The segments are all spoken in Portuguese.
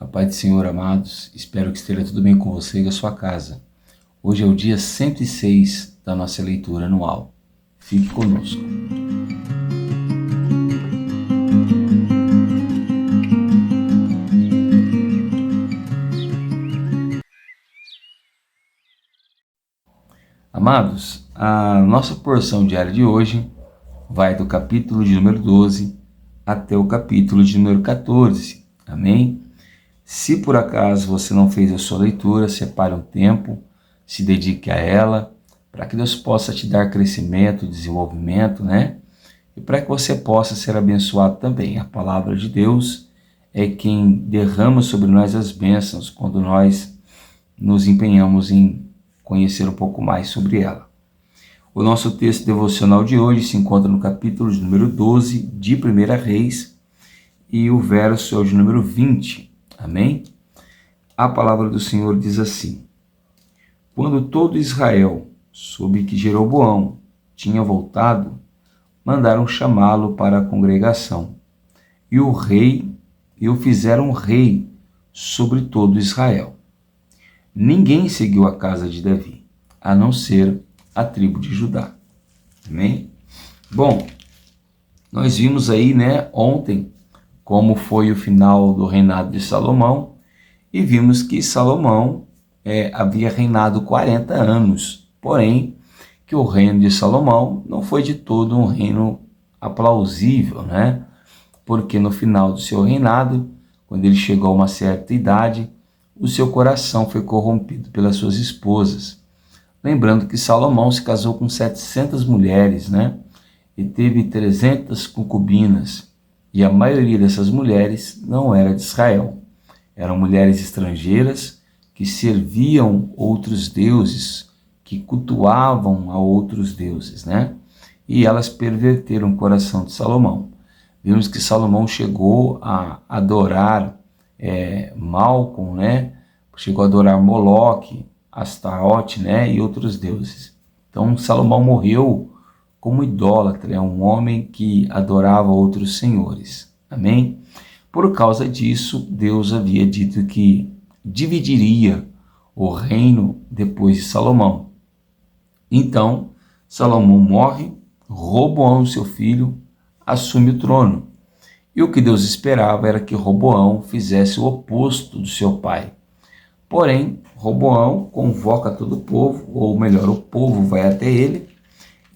A paz do Senhor, amados. Espero que esteja tudo bem com você e com a sua casa. Hoje é o dia 106 da nossa leitura anual. Fique conosco. Amados, a nossa porção diária de hoje vai do capítulo de número 12 até o capítulo de número 14. Amém? Se por acaso você não fez a sua leitura, separe um tempo, se dedique a ela, para que Deus possa te dar crescimento, desenvolvimento, né? E para que você possa ser abençoado também. A palavra de Deus é quem derrama sobre nós as bênçãos quando nós nos empenhamos em conhecer um pouco mais sobre ela. O nosso texto devocional de hoje se encontra no capítulo de número 12 de 1 Reis e o verso é o de número 20. Amém? A palavra do Senhor diz assim: Quando todo Israel soube que Jeroboão tinha voltado, mandaram chamá-lo para a congregação, e o fizeram rei sobre todo Israel. Ninguém seguiu a casa de Davi, a não ser a tribo de Judá. Amém? Bom, nós vimos aí, ontem, como foi o final do reinado de Salomão, e vimos que Salomão havia reinado 40 anos, porém, que o reino de Salomão não foi de todo um reino aplausível, porque no final do seu reinado, quando ele chegou a uma certa idade, o seu coração foi corrompido pelas suas esposas. Lembrando que Salomão se casou com 700 mulheres, e teve 300 concubinas, e a maioria dessas mulheres não era de Israel. Eram mulheres estrangeiras que serviam outros deuses, que cultuavam a outros deuses, E elas perverteram o coração de Salomão. Vimos que Salomão chegou a adorar Malcom, Chegou a adorar Moloque, Astarote, e outros deuses. Então Salomão morreu como idólatra, um homem que adorava outros senhores. Amém? Por causa disso, Deus havia dito que dividiria o reino depois de Salomão. Então, Salomão morre, Roboão, seu filho, assume o trono. E o que Deus esperava era que Roboão fizesse o oposto do seu pai. Porém, Roboão convoca todo o povo, ou melhor, o povo vai até ele,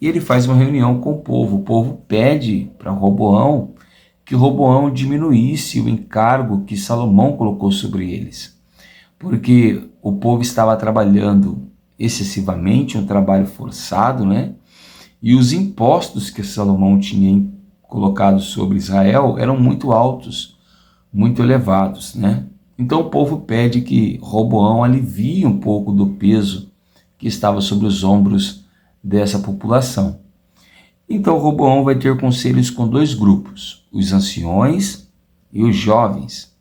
e ele faz uma reunião com o povo. O povo pede para Roboão que Roboão diminuísse o encargo que Salomão colocou sobre eles, porque o povo estava trabalhando excessivamente, um trabalho forçado, e os impostos que Salomão tinha colocado sobre Israel eram muito altos, muito elevados, Então o povo pede que Roboão alivie um pouco do peso que estava sobre os ombros dessa população. Então Roboão vai ter conselhos com dois grupos, os anciões e os jovens.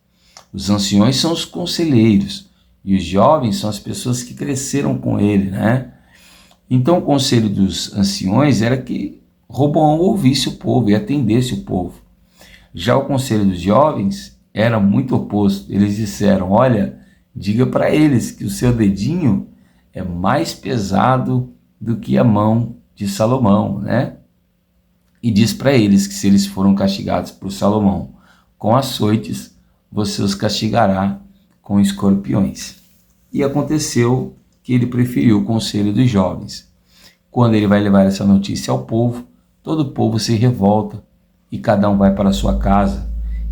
Os anciões são os conselheiros e os jovens são as pessoas que cresceram com ele, Então o conselho dos anciões era que Roboão ouvisse o povo e atendesse o povo. Já o conselho dos jovens era muito oposto. Eles disseram: olha, diga para eles que o seu dedinho é mais pesado do que a mão de Salomão, E diz para eles que se eles foram castigados por Salomão com açoites, você os castigará com escorpiões. E aconteceu que ele preferiu o conselho dos jovens. Quando ele vai levar essa notícia ao povo, todo o povo se revolta e cada um vai para a sua casa.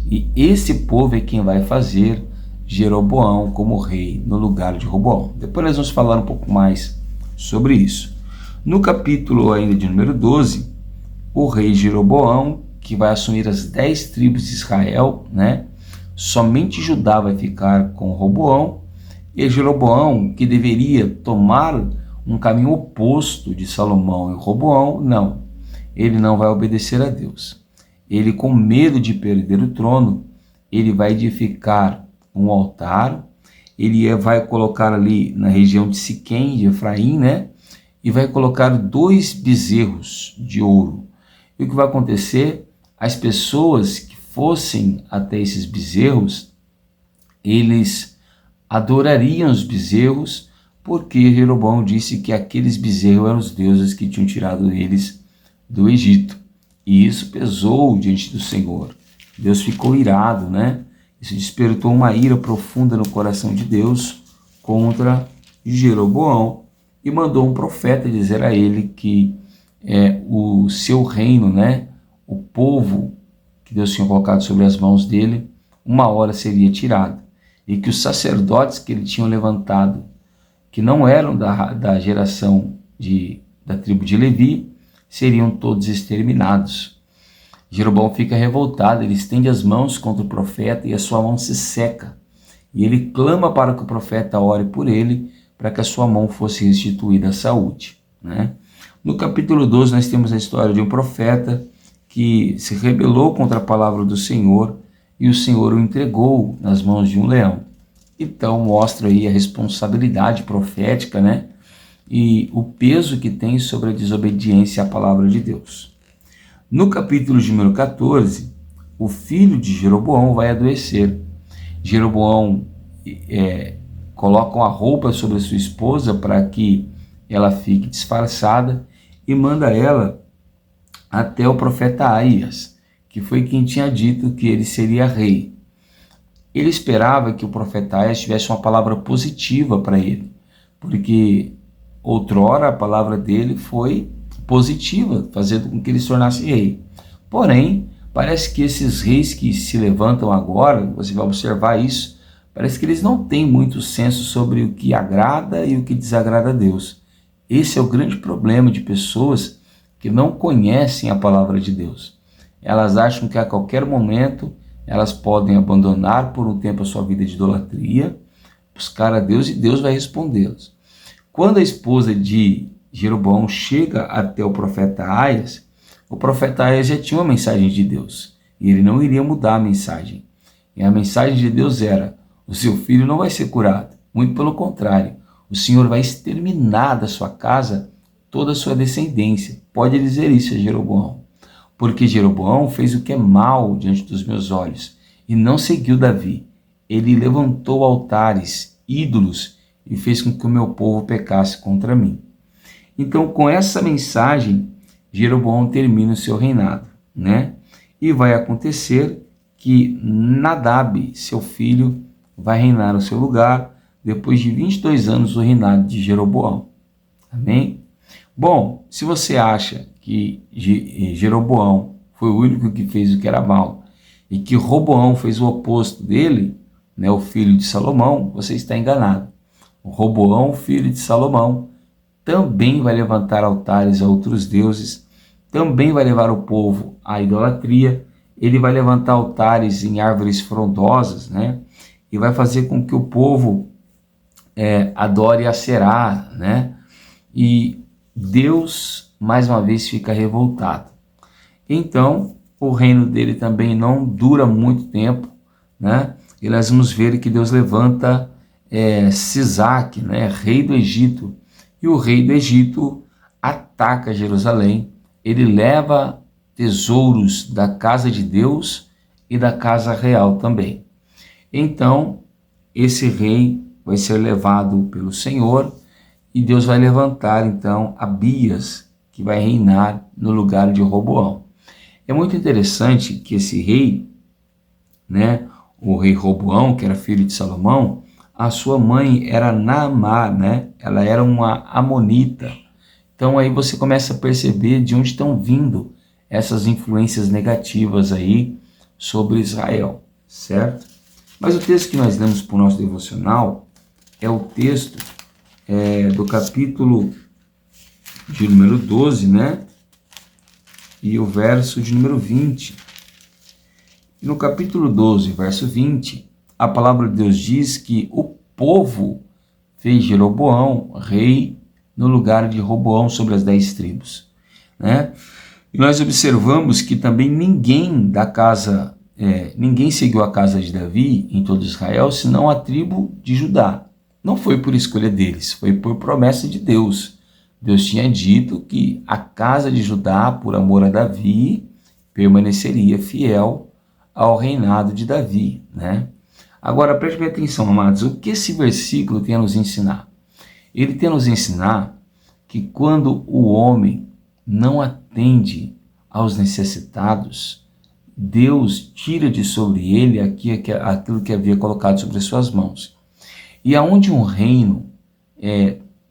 E esse povo é quem vai fazer Jeroboão como rei no lugar de Roboão. Depois nós vamos falar um pouco mais sobre isso. No capítulo ainda de número 12, o rei Jeroboão, que vai assumir as 10 tribos de Israel, somente Judá vai ficar com Roboão, e Jeroboão, que deveria tomar um caminho oposto de Salomão e Roboão, não, ele não vai obedecer a Deus. Ele, com medo de perder o trono, ele vai edificar um altar, ele vai colocar ali na região de Siquém, de Efraim, e vai colocar 2 bezerros de ouro. E o que vai acontecer? As pessoas que fossem até esses bezerros, eles adorariam os bezerros, porque Jeroboão disse que aqueles bezerros eram os deuses que tinham tirado eles do Egito. E isso pesou diante do Senhor. Deus ficou irado, né? Isso despertou uma ira profunda no coração de Deus contra Jeroboão e mandou um profeta dizer a ele que o seu reino, né? O povo que Deus tinha colocado sobre as mãos dele, uma hora seria tirado. E que os sacerdotes que ele tinha levantado, que não eram da geração da tribo de Levi, seriam todos exterminados. Jeroboão fica revoltado, ele estende as mãos contra o profeta e a sua mão se seca. E ele clama para que o profeta ore por ele, para que a sua mão fosse restituída à saúde, né? No capítulo 12 nós temos a história de um profeta que se rebelou contra a palavra do Senhor e o Senhor o entregou nas mãos de um leão. Então mostra aí a responsabilidade profética, né? E o peso que tem sobre a desobediência à palavra de Deus. No capítulo de número 14, o filho de Jeroboão vai adoecer. Jeroboão coloca uma roupa sobre a sua esposa para que ela fique disfarçada e manda ela até o profeta Aías, que foi quem tinha dito que ele seria rei. Ele esperava que o profeta Aías tivesse uma palavra positiva para ele, porque outrora a palavra dele foi positiva, fazendo com que ele se tornasse rei. Porém, parece que esses reis que se levantam agora, você vai observar isso, parece que eles não têm muito senso sobre o que agrada e o que desagrada a Deus. Esse é o grande problema de pessoas que não conhecem a palavra de Deus. Elas acham que a qualquer momento elas podem abandonar por um tempo a sua vida de idolatria, buscar a Deus e Deus vai respondê-los. Quando a esposa de Jeroboão chega até o profeta Aías, o profeta Aías já tinha uma mensagem de Deus e ele não iria mudar a mensagem. E a mensagem de Deus era: o seu filho não vai ser curado, muito pelo contrário, o Senhor vai exterminar da sua casa toda a sua descendência. Pode dizer isso a Jeroboão, porque Jeroboão fez o que é mal diante dos meus olhos e não seguiu Davi. Ele levantou altares, ídolos e fez com que o meu povo pecasse contra mim. Então, com essa mensagem, Jeroboão termina o seu reinado, né? E vai acontecer que Nadab, seu filho, vai reinar no seu lugar depois de 22 anos do reinado de Jeroboão. Amém? Bom, se você acha que Jeroboão foi o único que fez o que era mal e que Roboão fez o oposto dele, né, o filho de Salomão, você está enganado. O Roboão, filho de Salomão, também vai levantar altares a outros deuses, também vai levar o povo à idolatria, ele vai levantar altares em árvores frondosas, né? E vai fazer com que o povo adore a Será, né? E Deus, mais uma vez, fica revoltado. Então, o reino dele também não dura muito tempo, né? E nós vamos ver que Deus levanta Sisaque, né? Rei do Egito. E o rei do Egito ataca Jerusalém, ele leva tesouros da casa de Deus e da casa real também. Então, esse rei vai ser levado pelo Senhor e Deus vai levantar então Abias, que vai reinar no lugar de Roboão. É muito interessante que esse rei, né, o rei Roboão, que era filho de Salomão, a sua mãe era Naamá, né? Ela era uma amonita. Então aí você começa a perceber de onde estão vindo essas influências negativas aí sobre Israel, certo? Mas o texto que nós lemos para o nosso devocional é o texto do capítulo de número 12, né? E o verso de número 20. E no capítulo 12, verso 20, a palavra de Deus diz que o povo fez Jeroboão rei no lugar de Roboão sobre as 10 tribos, né? E nós observamos que também ninguém seguiu a casa de Davi em todo Israel, senão a tribo de Judá. Não foi por escolha deles, foi por promessa de Deus. Deus tinha dito que a casa de Judá, por amor a Davi, permaneceria fiel ao reinado de Davi, né? Agora preste bem atenção, amados, o que esse versículo tem a nos ensinar? Ele tem a nos ensinar que quando o homem não atende aos necessitados, Deus tira de sobre ele aquilo que havia colocado sobre as suas mãos. E aonde um reino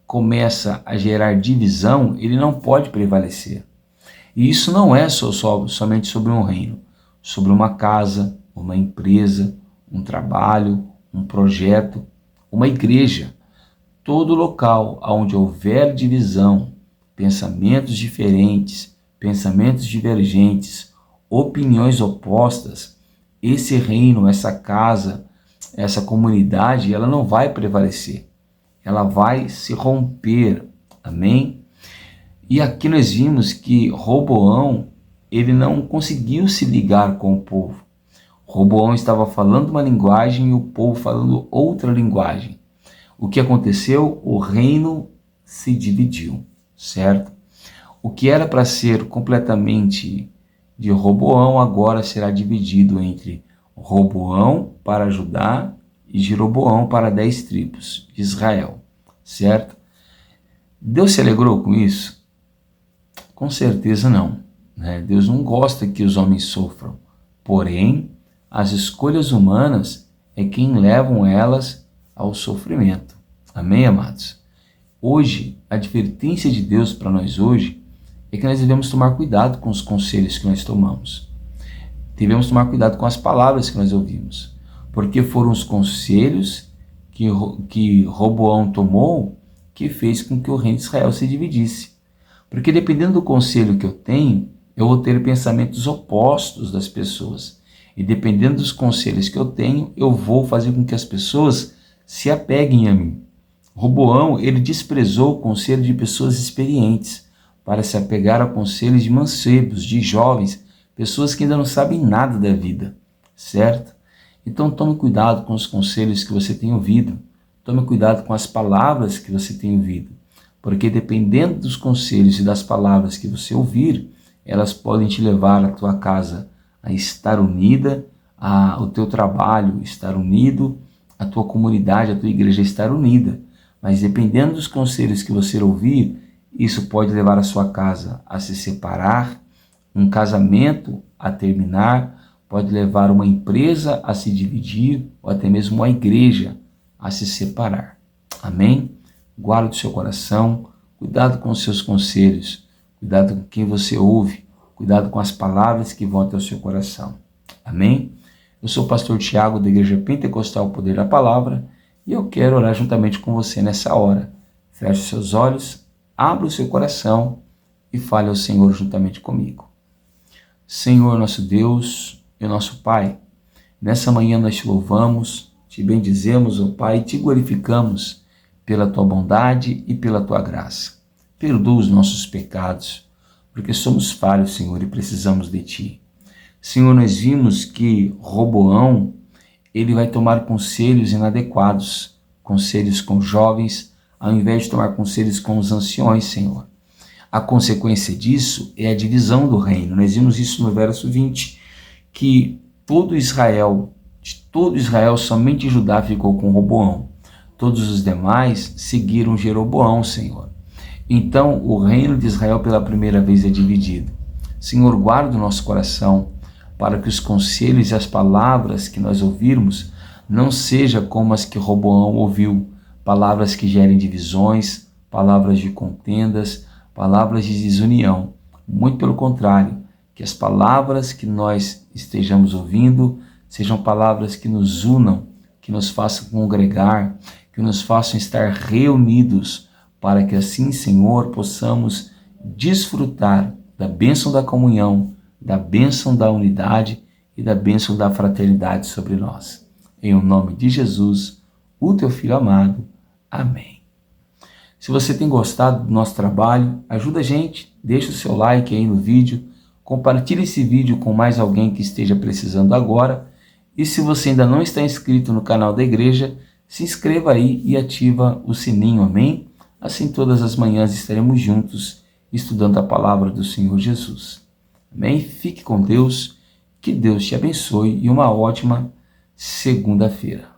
começa a gerar divisão, ele não pode prevalecer. E isso não é somente sobre um reino, sobre uma casa, uma empresa, um trabalho, um projeto, uma igreja. Todo local onde houver divisão, pensamentos diferentes, pensamentos divergentes, opiniões opostas, esse reino, essa casa, essa comunidade, ela não vai prevalecer. Ela vai se romper. Amém? E aqui nós vimos que Roboão, ele não conseguiu se ligar com o povo. Roboão estava falando uma linguagem e o povo falando outra linguagem. O que aconteceu? O reino se dividiu, certo? O que era para ser completamente de Roboão agora será dividido entre Roboão para Judá e Jeroboão para 10 tribos de Israel, certo? Deus se alegrou com isso? Com certeza não, né? Deus não gosta que os homens sofram, porém, as escolhas humanas é quem levam elas ao sofrimento. Amém, amados? Hoje, a advertência de Deus para nós hoje é que nós devemos tomar cuidado com os conselhos que nós tomamos. Devemos tomar cuidado com as palavras que nós ouvimos, porque foram os conselhos que Roboão tomou que fez com que o reino de Israel se dividisse. Porque dependendo do conselho que eu tenho, eu vou ter pensamentos opostos das pessoas. E dependendo dos conselhos que eu tenho, eu vou fazer com que as pessoas se apeguem a mim. Roboão, ele desprezou o conselho de pessoas experientes para se apegar a conselhos de mancebos, de jovens, pessoas que ainda não sabem nada da vida, certo? Então tome cuidado com os conselhos que você tem ouvido. Tome cuidado com as palavras que você tem ouvido. Porque dependendo dos conselhos e das palavras que você ouvir, elas podem te levar a tua casa a estar unida, o teu trabalho estar unido, a tua comunidade, a tua igreja estar unida. Mas dependendo dos conselhos que você ouvir, isso pode levar a sua casa a se separar, um casamento a terminar, pode levar uma empresa a se dividir, ou até mesmo uma igreja a se separar. Amém? Guarde o seu coração, cuidado com os seus conselhos, cuidado com quem você ouve, cuidado com as palavras que vão até o seu coração. Amém? Eu sou o pastor Tiago da Igreja Pentecostal Poder da Palavra e eu quero orar juntamente com você nessa hora. Feche os seus olhos, abra o seu coração e fale ao Senhor juntamente comigo. Senhor nosso Deus e nosso Pai, nessa manhã nós te louvamos, te bendizemos, ó Pai, e te glorificamos pela tua bondade e pela tua graça. Perdoa os nossos pecados, porque somos falhos, Senhor, e precisamos de ti. Senhor, nós vimos que Roboão, ele vai tomar conselhos inadequados, conselhos com jovens, ao invés de tomar conselhos com os anciões, Senhor. A consequência disso é a divisão do reino. Nós vimos isso no verso 20, que de todo Israel, somente Judá ficou com Roboão. Todos os demais seguiram Jeroboão, Senhor. Então, o reino de Israel pela primeira vez é dividido. Senhor, guarda o nosso coração para que os conselhos e as palavras que nós ouvirmos não sejam como as que Roboão ouviu, palavras que gerem divisões, palavras de contendas, palavras de desunião. Muito pelo contrário, que as palavras que nós estejamos ouvindo sejam palavras que nos unam, que nos façam congregar, que nos façam estar reunidos, para que assim, Senhor, possamos desfrutar da bênção da comunhão, da bênção da unidade e da bênção da fraternidade sobre nós. Em o nome de Jesus, o teu Filho amado. Amém. Se você tem gostado do nosso trabalho, ajuda a gente, deixa o seu like aí no vídeo, compartilhe esse vídeo com mais alguém que esteja precisando agora, e se você ainda não está inscrito no canal da igreja, se inscreva aí e ativa o sininho, amém? Assim todas as manhãs estaremos juntos estudando a palavra do Senhor Jesus. Amém? Fique com Deus, que Deus te abençoe e uma ótima segunda-feira.